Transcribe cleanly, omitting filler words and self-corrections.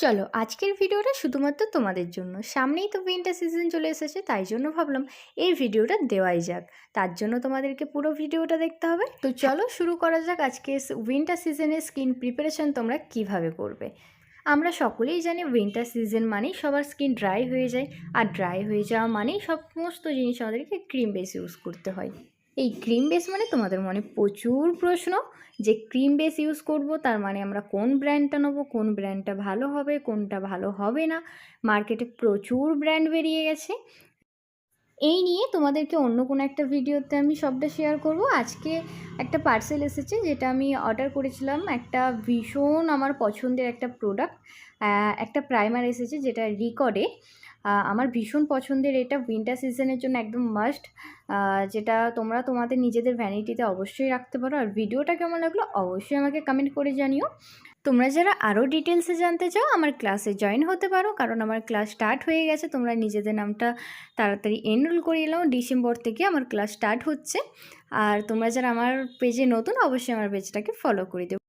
চলো আজকের ভিডিওটা শুধুমাত্র তোমাদের জন্য। সামনেই তো উইন্টার সিজন চলে এসেছে, তাই জন্য ভাবলাম এই ভিডিওটা দেওয়াই যাক। তার জন্য তোমাদেরকে পুরো ভিডিওটা দেখতে হবে। তো চলো শুরু করা যাক। আজকে উইন্টার সিজনের স্কিন প্রিপারেশন তোমরা কিভাবে করবে। আমরা সকলেই জানি উইন্টার সিজন মানেই সবার স্কিন ড্রাই হয়ে যায়, আর ড্রাই হয়ে যাওয়া মানেই সমস্ত জিনিস আমাদেরকে ক্রিম বেস ইউজ করতে হয়। এই ক্রিম বেস মানে তোমাদের মনে প্রচুর প্রশ্ন যে ক্রিম বেস ইউজ করব, তার মানে আমরা কোন ব্র্যান্ডটা নেবো, কোন ব্র্যান্ডটা ভালো হবে, কোনটা ভালো হবে না। মার্কেটে প্রচুর ব্র্যান্ড বেরিয়ে গেছে। এই নিয়ে তোমাদেরকে অন্য কোনো একটা ভিডিওতে আমি সবটা শেয়ার করব। আজকে একটা পার্সেল এসেছে যেটা আমি অর্ডার করেছিলাম, একটা ভীষণ আমার পছন্দের একটা প্রোডাক্ট। একটা প্রাইমার এসেছে যেটা রিকর্ডে। আমার ভীষণ পছন্দের, এটা উইন্টার সিজনের জন্য একদম মাস্ট, যেটা তোমরা তোমাদের নিজেদের ভ্যানিটিতে অবশ্যই রাখতে পারো। আর ভিডিওটা কেমন লাগলো অবশ্যই আমাকে কমেন্ট করে জানিও। তোমরা যারা আরও ডিটেলসে জানতে চাও আমার ক্লাসে জয়েন হতে পারো, কারণ আমার ক্লাস স্টার্ট হয়ে গেছে। তোমরা নিজেদের নামটা তাড়াতাড়ি এনরোল করিয়ে নাও, ডিসেম্বর থেকে আমার ক্লাস স্টার্ট হচ্ছে। আর তোমরা যারা আমার পেজে নতুন অবশ্যই আমার পেজটাকে ফলো করে দিও।